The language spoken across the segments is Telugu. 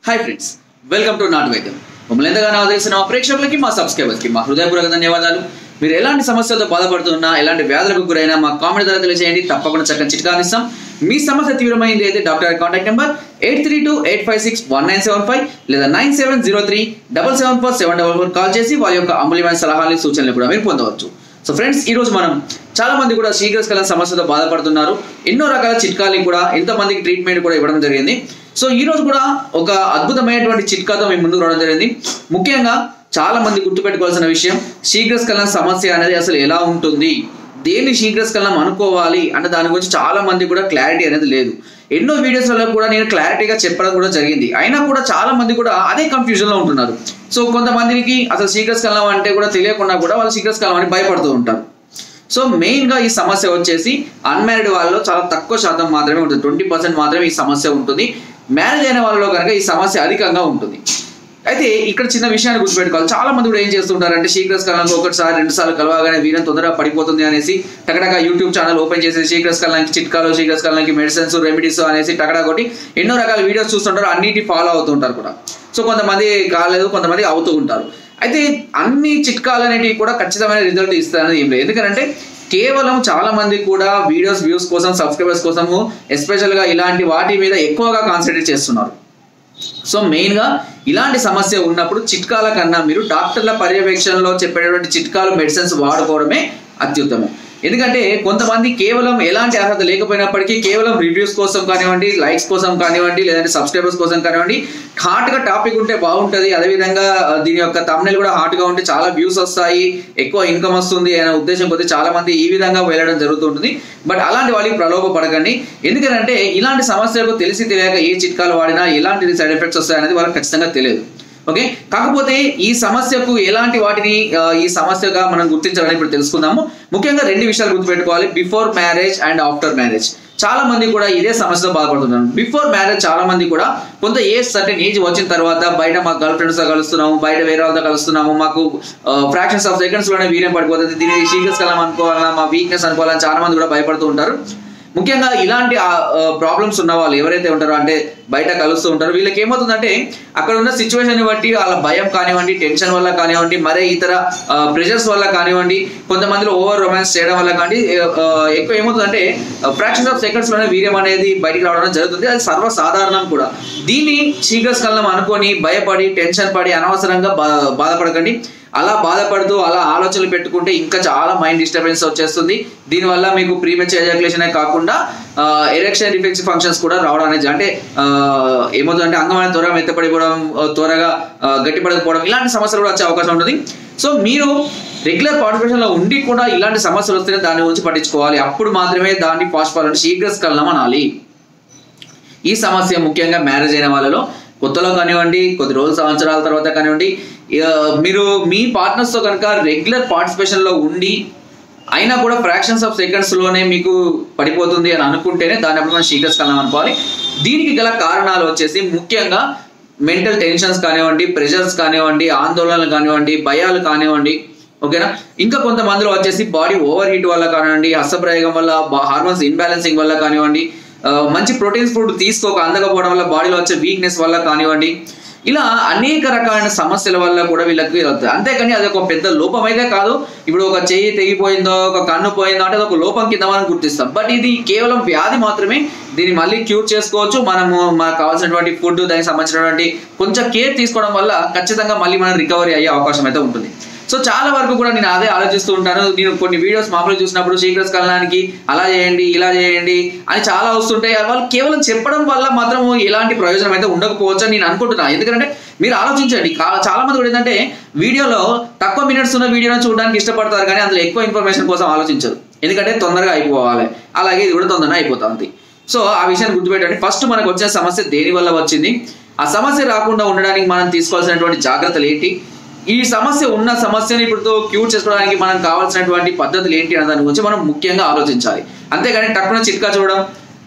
హాయ్ ఫ్రెండ్స్, వెల్కమ్ టు నాటు వైద్యం. మమ్మల్ని ఎంతగానో ఆదరిస్తున్న మా ప్రేక్షకులకి, మా సబ్స్క్రైబర్స్కి మా హృదయపూర్వక ధన్యవాదాలు. మీరు ఎలాంటి సమస్యలతో బాధపడుతున్నా, ఎలాంటి వ్యాధులకు గురైనా మా కామెంట్ ద్వారా తెలియజేయండి. తప్పకుండా చక్కని చిట్కా అందిస్తాం. మీ సమస్య తీవ్రమైంది అయితే డాక్టర్ కాంటాక్ట్ నెంబర్ 8328561975 లేదా 9703774744 కాల్ చేసి వారి యొక్క అమూల్యమైన సలహాలు, సూచనలు కూడా మీరు పొందవచ్చు. సో ఫ్రెండ్స్, ఈ రోజు మనం చాలా మంది కూడా శీఘ్రస్ఖలన సమస్యతో బాధపడుతున్నారు. ఎన్నో రకాల చిట్కాలు కూడా, ఎంతమందికి ట్రీట్మెంట్ కూడా ఇవ్వడం జరిగింది. సో ఈ రోజు కూడా ఒక అద్భుతమైనటువంటి చిట్కాతో మేము ముందుకు రావడం జరిగింది. ముఖ్యంగా చాలా మంది గుర్తుపెట్టుకోవాల్సిన విషయం, శీఘ్రస్ఖలన సమస్య అనేది అసలు ఎలా ఉంటుంది, దేన్ని శీఘ్రస్ఖలనం అనుకోవాలి అంటే దాని గురించి చాలా మంది కూడా క్లారిటీ అనేది లేదు. ఎన్నో వీడియోస్లలో కూడా నేను క్లారిటీగా చెప్పడం కూడా జరిగింది. అయినా కూడా చాలా మంది కూడా అదే కన్ఫ్యూజన్లో ఉంటున్నారు. సో కొంతమందికి అసలు శీఘ్రస్ఖలనం అంటే కూడా తెలియకుండా కూడా వాళ్ళు శీఘ్రస్ఖలనం అని భయపడుతూ ఉంటారు. సో మెయిన్గా ఈ సమస్య వచ్చేసి అన్మ్యారీడ్ వాళ్ళలో చాలా తక్కువ శాతం మాత్రమే ఉంటుంది. 20% మాత్రమే ఈ సమస్య ఉంటుంది. మ్యారేజ్ అయిన వాళ్ళలో కనుక ఈ సమస్య అధికంగా ఉంటుంది. అయితే ఇక్కడ చిన్న విషయాన్ని గుర్తుపెట్టుకోవాలి. చాలా మంది కూడా ఏం చేస్తుంటారంటే శీఘ్రస్ఖలనంలో ఒకటిసారి 2 సార్లు కలవగానే వీరం తొందరగా పడిపోతుంది అనేసి టకటక యూట్యూబ్ ఛానల్ ఓపెన్ చేసి శీఘ్రస్ఖలనానికి చిట్కాలు, శీఘ్రస్ఖలనానికి మెడిసిన్స్, రెమెడీస్ అనేసి టకటా కొట్టి ఎన్నో రకాల వీడియోస్ చూస్తుంటారు. అన్నిటి ఫాలో అవుతుంటారు కూడా. సో కొంతమంది కాలేదు, కొంతమంది అవుతూ ఉంటారు. అయితే అన్ని చిట్కాలు అనేటివి కూడా ఖచ్చితమైన రిజల్ట్ ఇస్తారని ఏం లేదు. ఎందుకంటే కేవలం చాలా మంది కూడా వీడియోస్ వ్యూస్ కోసం, సబ్స్క్రైబర్స్ కోసము ఎస్పెషల్గా ఇలాంటి వాటి మీద ఎక్కువగా కాన్సన్ట్రేట్ చేస్తున్నారు. సో మెయిన్గా ఇలాంటి సమస్య ఉన్నప్పుడు చిట్కాల కన్నా మీరు డాక్టర్ల పర్యవేక్షణలో చెప్పేటటువంటి చిట్కాలు, మెడిసిన్స్ వాడుకోవడమే అత్యుత్తమం. ఎందుకంటే కొంతమంది కేవలం ఎలాంటి అర్హత లేకపోయినప్పటికీ కేవలం రివ్యూస్ కోసం కానివ్వండి, లైక్స్ కోసం కానివ్వండి, లేదంటే సబ్స్క్రైబర్స్ కోసం కానివ్వండి, హాట్గా టాపిక్ ఉంటే బాగుంటుంది, అదేవిధంగా దీని యొక్క థంబ్నెయిల్ కూడా హాట్గా ఉంటే చాలా వ్యూస్ వస్తాయి, ఎక్కువ ఇన్కమ్ వస్తుంది అనే ఉద్దేశం కొద్ది చాలా మంది ఈ విధంగా వెళ్ళడం జరుగుతుంటుంది. బట్ అలాంటి వాళ్ళకి ప్రలోభ పడకండి. ఎందుకంటే ఇలాంటి సమస్యలకు తెలిసి తెలియక ఏ చిట్కాలు వాడినా ఎలాంటి సైడ్ ఎఫెక్ట్స్ వస్తాయనేది వాళ్ళకి ఖచ్చితంగా తెలియదు. ఓకే, కాకపోతే ఈ సమస్యకు ఎలాంటి వాటిని ఈ సమస్యగా మనం గుర్తించాలని ఇప్పుడు తెలుసుకుందాము. ముఖ్యంగా 2 విషయాలు గుర్తుపెట్టుకోవాలి: before marriage and after marriage. చాలా మంది కూడా ఇదే సమస్యతో బాధపడుతున్నారు. బిఫోర్ మ్యారేజ్ చాలా మంది కూడా కొంత సర్టెన్ ఏజ్ వచ్చిన తర్వాత బయట మా గర్ల్ ఫ్రెండ్స్తో కలుస్తున్నాము, బయట వేరే వాళ్ళతో కలుస్తున్నాము, మాకు ఫ్రాక్షన్స్ ఆఫ్ సెకండ్స్ లోనే వీర్యం పడిపోతుంది, దీన్ని శీఘ్రస్ఖలనం అనుకోవాలన్నా, మా వీక్నెస్ అనుకోవాలని చాలా మంది కూడా భయపడుతూ ఉంటారు. ముఖ్యంగా ఇలాంటి ప్రాబ్లమ్స్ ఉన్న వాళ్ళు ఎవరైతే ఉంటారో, అంటే బయట కలుస్తూ ఉంటారో, వీళ్ళకి ఏమవుతుందంటే అక్కడ ఉన్న సిచ్యువేషన్ బట్టి వాళ్ళ భయం కానివ్వండి, టెన్షన్ వల్ల కానివ్వండి, మరే ఇతర ప్రెషర్స్ వల్ల కానివ్వండి, కొంతమందిలో ఓవర్ రొమాన్స్ చేయడం వల్ల కానీ ఎక్కువ ఏమవుతుందంటే ఫ్రాక్షన్స్ ఆఫ్ సెకండ్స్ లోనే వీర్యం అనేది బయటికి రావడం జరుగుతుంది. అది సర్వసాధారణం కూడా. దీన్ని శీఘ్రస్ఖలనం అనుకొని భయపడి, టెన్షన్ పడి అనవసరంగా బాధపడకండి. అలా బాధపడుతూ అలా ఆలోచనలు పెట్టుకుంటే ఇంకా చాలా మైండ్ డిస్టర్బెన్స్ వచ్చేస్తుంది. దీనివల్ల మీకు ప్రీమెచ్యూర్ ఎజాక్యులేషనే కాకుండా ఎరెక్షన్ డిఫెక్టివ్ ఫంక్షన్స్ కూడా రావడం అనేది, అంటే ఏమవుతుందంటే అంగమైన త్వరగా మెత్తపడిపోవడం, త్వరగా గట్టిపడకపోవడం, ఇలాంటి సమస్యలు కూడా వచ్చే అవకాశం ఉంటుంది. సో మీరు రెగ్యులర్ పార్టిసిపేషన్లో ఉండి కూడా ఇలాంటి సమస్యలు వస్తేనే దాని గురించి పట్టించుకోవాలి. అప్పుడు మాత్రమే దాన్ని పాజిటివ్ శీఘ్రస్ఖలనం అనాలి. ఈ సమస్య ముఖ్యంగా మ్యారేజ్ అయిన వాళ్ళలో కొత్తలో కానివ్వండి, కొద్ది రోజుల సంవత్సరాల తర్వాత కానివ్వండి, మీరు మీ పార్ట్నర్స్తో కనుక రెగ్యులర్ పార్టిసిపేషన్లో ఉండి అయినా కూడా ఫ్రాక్షన్స్ ఆఫ్ సెకండ్స్లోనే మీకు పడిపోతుంది అని అనుకుంటేనే దాని అప్పుడు మనం శీఘ్రస్ఖలనం అనుకోవాలి. దీనికి గల కారణాలు వచ్చేసి ముఖ్యంగా మెంటల్ టెన్షన్స్ కానివ్వండి, ప్రెషర్స్ కానివ్వండి, ఆందోళనలు కానివ్వండి, భయాలు కానివ్వండి. ఓకేనా, ఇంకా కొంతమందిలో వచ్చేసి బాడీ ఓవర్ హీట్ వల్ల కానివ్వండి, హస్తప్రయోగం వల్ల, హార్మోన్స్ ఇన్బ్యాలెన్సింగ్ వల్ల కానివ్వండి, మంచి ప్రోటీన్స్ ఫుడ్ అందకపోవడం వల్ల బాడీలో వచ్చే వీక్నెస్ వల్ల కానివ్వండి, ఇలా అనేక రకాలైన సమస్యల వల్ల కూడా వీళ్ళకి అవుతుంది. అంతేకాని అది ఒక పెద్ద లోపం అయితే కాదు. ఇప్పుడు ఒక చెయ్యి తెగిపోయిందో, ఒక కన్ను పోయిందో అంటే అది ఒక లోపం కింద మనం గుర్తిస్తాం. బట్ ఇది కేవలం వ్యాధి మాత్రమే. దీన్ని మళ్ళీ క్యూర్ చేసుకోవచ్చు. మనము మనకు కావాల్సినటువంటి ఫుడ్, దానికి సంబంధించినటువంటి కొంచెం కేర్ తీసుకోవడం వల్ల ఖచ్చితంగా మళ్ళీ మనం రికవరీ అయ్యే అవకాశం అయితే ఉంటుంది. సో చాలా వరకు కూడా నేను అదే ఆలోచిస్తూ ఉంటాను. నేను కొన్ని వీడియోస్ మామూలుగా చూసినప్పుడు శీఘ్రస్ఖలనానికి అలా చేయండి, ఇలా చేయండి అని చాలా వస్తుంటాయి. వాళ్ళు కేవలం చెప్పడం వల్ల మాత్రం ఎలాంటి ప్రయోజనం అయితే ఉండకపోవచ్చు అని నేను అనుకుంటున్నాను. ఎందుకంటే మీరు ఆలోచించండి, చాలా మంది కూడా ఏంటంటే వీడియోలో తక్కువ మినిట్స్ ఉన్న వీడియోని చూడడానికి ఇష్టపడతారు, కానీ అందులో ఎక్కువ ఇన్ఫర్మేషన్ కోసం ఆలోచించరు. ఎందుకంటే తొందరగా అయిపోవాలి, అలాగే ఇది కూడా తొందరగా అయిపోతుంది. సో ఆ విషయాన్ని గుర్తుపెట్టండి. ఫస్ట్ మనకు వచ్చిన సమస్య దేని వల్ల వచ్చింది, ఆ సమస్య రాకుండా ఉండడానికి మనం తీసుకోవాల్సినటువంటి జాగ్రత్తలు ఏంటి, ఈ సమస్యని ఇప్పుడు క్యూర్ చేసుకోవడానికి మనం కావాల్సినటువంటి పద్ధతులు ఏంటి అనే దాని గురించి మనం ముఖ్యంగా ఆలోచించాలి. అంతేగాని టక్కున చిట్కా చూడడం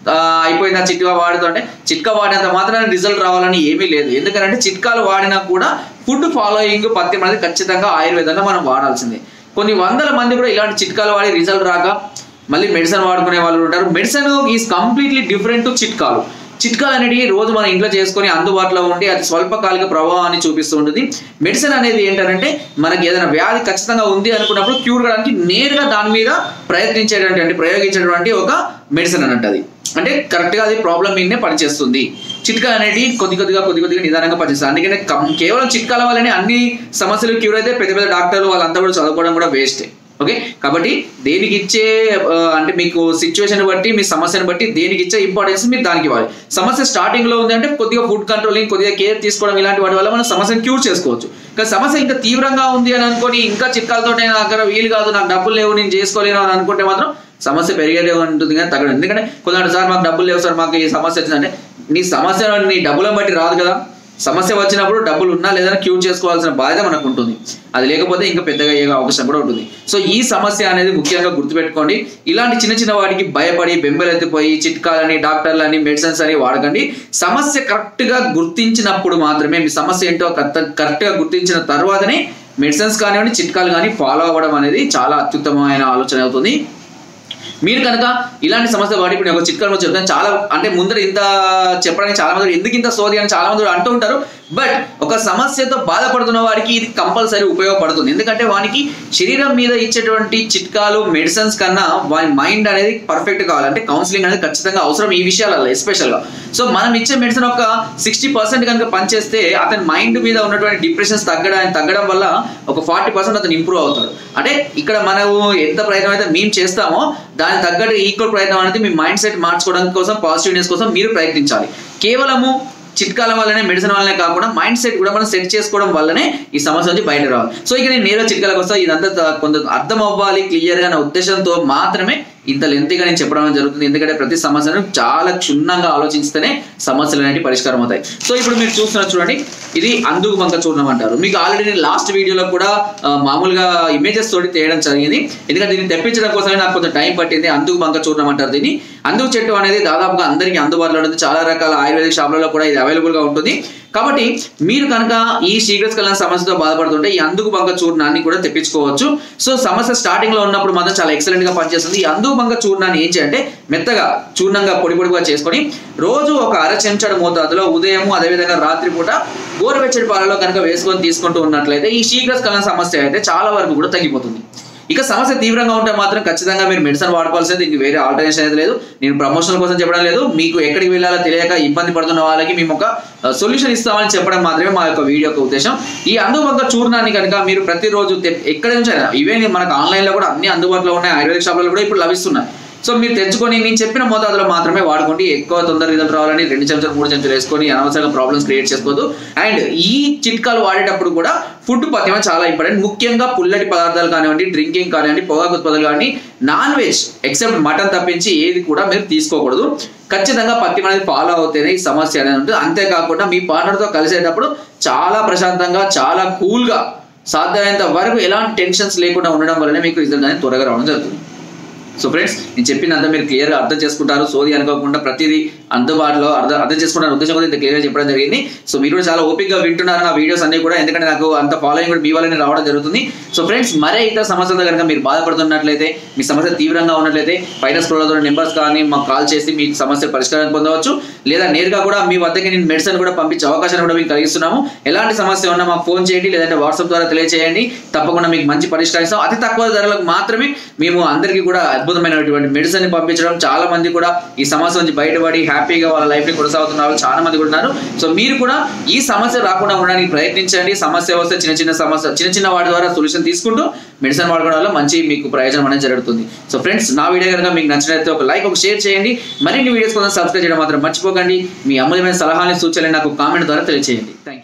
అయిపోయింది, ఆ చిట్కా వాడుతుంటే చిట్కా వాడినంత మాత్రాన్ని రిజల్ట్ రావాలని ఏమీ లేదు. ఎందుకంటే చిట్కాలు వాడినా కూడా ఫుడ్ ఫాలోయింగ్ పథ్యం అనేది ఖచ్చితంగా ఆయుర్వేదంలో మనం వాడాల్సిందే. కొన్ని వందల మంది కూడా ఇలాంటి చిట్కాలు వాడి రిజల్ట్ రాక మళ్ళీ మెడిసిన్ వాడుకునే వాళ్ళు ఉంటారు. Medicine is completely different to చిట్కాలు. చిట్కాలు అనేవి రోజు మన ఇంట్లో చేసుకొని అందుబాటులో ఉండి అది స్వల్పకాలిక ప్రభావాన్ని చూపిస్తూ ఉంటుంది. మెడిసిన్ అనేది ఏంటంటే మనకి ఏదైనా వ్యాధి ఖచ్చితంగా ఉంది అనుకున్నప్పుడు క్యూర్ కావడానికి నేరుగా దాని మీద ప్రయోగించేటువంటి ఒక మెడిసిన్ అన్నట్టు. అది అంటే కరెక్ట్గా అది ప్రాబ్లం మీదనే పనిచేస్తుంది. చిట్కా అనేది కొద్ది కొద్దిగా నిదానంగా పనిచేస్తుంది. అందుకనే కేవలం చిట్కాల వల్లనే అన్ని సమస్యలు క్యూర్ అయితే పెద్ద డాక్టర్లు వాళ్ళంతా కూడా చదువుకోవడం కూడా వేస్టే. ఓకే, కాబట్టి దేనికి ఇచ్చే అంటే మీకు సిచ్యువేషన్ బట్టి మీ సమస్యను బట్టి దేనికి ఇచ్చే ఇంపార్టెన్స్ మీరు దానికి ఇవ్వాలి. సమస్య స్టార్టింగ్ లో ఉంది అంటే కొద్దిగా ఫుడ్ కంట్రోలింగ్, కొద్దిగా కేర్ తీసుకోవడం ఇలాంటి వాటి వల్ల మనం సమస్యను క్యూర్ చేసుకోవచ్చు. కానీ సమస్య ఇంకా తీవ్రంగా ఉంది అని అనుకొని ఇంకా చిట్కాలతో నా దగ్గర వీలు కాదు, నాకు డబ్బులు లేవు, నేను చేసుకోలేను అని అనుకుంటే మాత్రం సమస్య పెరిగేదే ఉంటుంది కానీ తగ్గడం. ఎందుకంటే కొందరు సార్ మాకు డబ్బులు లేవు సార్, మాకు ఈ సమస్య వచ్చిందంటే నీ సమస్య నీ డబ్బులను బట్టి రాదు కదా. సమస్య వచ్చినప్పుడు డబ్బులు ఉన్నా లేదా క్యూర్ చేసుకోవాల్సిన బాధ్యత మనకు ఉంటుంది. అది లేకపోతే ఇంకా పెద్దగా అయ్యే అవకాశం కూడా ఉంటుంది. సో ఈ సమస్య అనేది ముఖ్యంగా గుర్తుపెట్టుకోండి. ఇలాంటి చిన్న వాటికి భయపడి బెంబెలెత్తిపోయి చిట్కాలని, డాక్టర్లని, మెడిసిన్స్ అని వాడకండి. సమస్య కరెక్ట్ గా గుర్తించినప్పుడు మాత్రమే, మీ సమస్య ఏంటో కరెక్ట్ గా గుర్తించిన తర్వాతనే మెడిసిన్స్ కానివ్వండి, చిట్కాలు కానీ ఫాలో అవ్వడం అనేది చాలా అత్యుత్తమమైన ఆలోచన అవుతుంది. మీరు కనుక ఇలాంటి సమస్య వాటి ఇప్పుడు ఒక చిట్కాలు చెప్తాను. చాలా అంటే ముందర ఇంత చెప్పడానికి చాలా మంది ఎందుకు ఇంత సోది అని చాలా మంది అంటూ ఉంటారు. బట్ ఒక సమస్యతో బాధపడుతున్న వారికి ఇది కంపల్సరీ ఉపయోగపడుతుంది. ఎందుకంటే వానికి శరీరం మీద ఇచ్చేటువంటి చిట్కాలు, మెడిసిన్స్ కన్నా వాని మైండ్ అనేది పర్ఫెక్ట్ కావాలంటే కౌన్సిలింగ్ అనేది ఖచ్చితంగా అవసరం ఈ విషయాలలో ఎస్పెషల్గా. సో మనం ఇచ్చే మెడిసిన్ ఒక 60% కనుక పనిచేస్తే అతని మైండ్ మీద ఉన్నటువంటి డిప్రెషన్స్ తగ్గడం వల్ల ఒక 40% అతను ఇంప్రూవ్ అవుతాడు. అంటే ఇక్కడ మనము ఎంత ప్రయత్నం అయితే మేము చేస్తామో దానికి తగ్గట్టు ఈక్వల్ ప్రయత్నం అనేది మీ మైండ్ సెట్ మార్చుకోవడం కోసం, పాజిటివ్నెస్ కోసం మీరు ప్రయత్నించాలి. కేవలము చిట్కాల వల్లనే, మెడిసిన్ వల్లనే కాకుండా మైండ్ సెట్ కూడా మనం సెట్ చేసుకోవడం వల్లనే ఈ సమస్య నుంచి బయట రావాలి. సో ఇక నేను నేరుగా చిట్కాలకు వస్తా. ఇదంతా కొంత అర్థం అవ్వాలి క్లియర్గా అనే ఉద్దేశంతో మాత్రమే ఇంత లెంతీగా నేను చెప్పడం జరుగుతుంది. ఎందుకంటే ప్రతి సమస్యను చాలా క్షుణ్ణంగా ఆలోచిస్తేనే సమస్యలు అనేవి పరిష్కారం అవుతాయి. సో ఇప్పుడు మీరు చూస్తున్నారు చూడండి, ఇది అందుకు బంక చూర్ణం అంటారు. మీకు ఆల్రెడీ నేను లాస్ట్ వీడియోలో కూడా మామూలుగా ఇమేజెస్ తోటి తేయడం జరిగింది. ఎందుకంటే దీన్ని తెప్పించడం కోసమే నాకు కొంచెం టైం పట్టింది. అందుకు బంక చూర్ణం అంటారు దీన్ని. అందుకు చెట్టు అనేది దాదాపుగా అందరికీ అందుబాటులో ఉంటుంది. చాలా రకాల ఆయుర్వేదిక్ షాపులలో కూడా ఇది అవైలబుల్ గా ఉంటుంది. కాబట్టి మీరు కనుక ఈ శీఘ్రస్ఖలన సమస్యతో బాధపడుతుంటే ఈ అందుకు బంక చూర్ణాన్ని కూడా తెప్పించుకోవచ్చు. సో సమస్య స్టార్టింగ్ లో ఉన్నప్పుడు మాత్రం చాలా ఎక్సలెంట్ గా పనిచేస్తుంది. ఈ అందుకు బంక చూర్ణాన్ని ఏం చేయాలంటే మెత్తగా చూర్ణంగా పొడిగా చేసుకొని రోజు ఒక అర చెంచాడు మోతాదులో ఉదయం అదేవిధంగా రాత్రి పూట గోరువెచ్చటి పాలలో కనుక వేసుకొని తీసుకుంటూ ఉన్నట్లయితే ఈ శీఘ్రస్ఖలన సమస్య అయితే చాలా వరకు కూడా తగ్గిపోతుంది. ఇక సమస్య తీవ్రంగా ఉంటే మాత్రం ఖచ్చితంగా మీరు మెడిసిన్ వాడుకోవాల్సింది. దీనికి వేరే ఆల్టర్నేషన్ అయితే లేదు. నేను ప్రమోషన్ కోసం చెప్పడం లేదు. మీకు ఎక్కడికి వెళ్ళాలో తెలియక ఇబ్బంది పడుతున్న వాళ్ళకి మేము ఒక సొల్యూషన్ ఇస్తామని చెప్పడం మాత్రమే మా యొక్క వీడియో యొక్క ఉద్దేశం. ఈ అందుబాటులో చూర్ణాన్ని కనుక మీరు ప్రతిరోజు ఎక్కడి నుంచి అయినా, ఈవెన్ మనకు ఆన్లైన్లో కూడా అన్ని అందుబాటులో ఉన్నాయి, ఆయుర్వేదిక్ షాపులలో కూడా ఇప్పుడు లభిస్తున్నాయి. సో మీరు తెచ్చుకొని నేను చెప్పిన మోతాదులో మాత్రమే వాడుకోండి. ఎక్కువ తొందర రిజల్ట్ రావాలని 2 చెంచాలు 3 చెంచాలు వేసుకొని అనవసరంగా ప్రాబ్లమ్స్ క్రియేట్ చేసుకోవద్దు. అండ్ ఈ చిట్కాలు వాడేటప్పుడు కూడా ఫుడ్ పథ్యం చాలా ఇంపార్టెంట్. ముఖ్యంగా పుల్లటి పదార్థాలు కానివ్వండి, డ్రింకింగ్ కానివ్వండి, పొగాకు ఉత్పత్తులు కానీ, నాన్ వెజ్ ఎక్సెప్ట్ మటన్ తప్పించి ఏది కూడా మీరు తీసుకోకూడదు. ఖచ్చితంగా పథ్యం అనేది ఫాలో అవుతేనే ఈ సమస్య అనేది ఉంటుంది. అంతేకాకుండా మీ పార్ట్నర్తో కలిసేటప్పుడు చాలా ప్రశాంతంగా, చాలా కూల్గా, సాధ్యమైనంత వరకు ఎలాంటి టెన్షన్స్ లేకుండా ఉండడం వల్లనే మీకు రిజల్ట్ అనేది త్వరగా రావడం జరుగుతుంది. సో ఫ్రెండ్స్, నేను చెప్పినంత మీరు క్లియర్గా అర్థం చేసుకుంటారు. సోది అనుకోకుండా ప్రతిదీ అందుబాటులో అర్థం చేసుకుంటారు ఉద్దేశం కూడా ఇంత క్లియర్గా చెప్పడం జరిగింది. సో మీరు కూడా చాలా ఓపిక్గా వింటున్నారు నా వీడియోస్ అన్ని కూడా, ఎందుకంటే నాకు అంత ఫాలోయింగ్ కూడా మీ వల్లనే రావడం జరుగుతుంది. సో ఫ్రెండ్స్, మరే ఇతర సమస్యలతో కనుక మీరు బాధపడుతున్నట్లయితే, మీ సమస్య తీవ్రంగా ఉన్నట్లయితే పైన స్క్రోల్ అవుతున్న నెంబర్స్ కానీ మాకు కాల్ చేసి మీ సమస్య పరిష్కారం పొందవచ్చు. లేదా నేరుగా కూడా మీ వద్దకి నేను మెడిసిన్ కూడా పంపించే అవకాశాన్ని కూడా మీకు కలిగిస్తున్నాము. ఎలాంటి సమస్య ఉన్నా మాకు ఫోన్ చేయండి, లేదంటే వాట్సాప్ ద్వారా తెలియజేయండి. తప్పకుండా మీకు మంచి పరిష్కారం ఇస్తాం. అతి తక్కువ ధరలకు మాత్రమే మేము అందరికీ కూడా అద్భుతమైనటువంటి మెడిసిన్ పంపించడం. చాలా మంది కూడా ఈ సమస్య నుంచి బయటపడి హ్యాపీగా వాళ్ళ లైఫ్ ని కొనసాగుతున్నారు, చాలా మంది కూడా ఉన్నారు. సో మీరు కూడా ఈ సమస్య రాకుండా ఉండడానికి ప్రయత్నించండి. సమస్య వస్తే చిన్న వాటి ద్వారా సొల్యూషన్ తీసుకుంటూ మెడిసిన్ వాడుకోవడం వల్ల మంచి మీకు ప్రయోజనం అనేది జరుగుతుంది. సో ఫ్రెండ్స్, నా వీడియో కనుక మీకు నచ్చినట్లయితే ఒక లైక్, ఒక షేర్ చేయండి. మరిన్ని వీడియోస్ కోసం సబ్స్క్రైబ్ చేయడం మాత్రం మర్చిపోకండి. మీ అమూల్యమైన సలహాలు, సూచనలు నాకు కామెంట్ ద్వారా తెలియజేయండి. Thank you.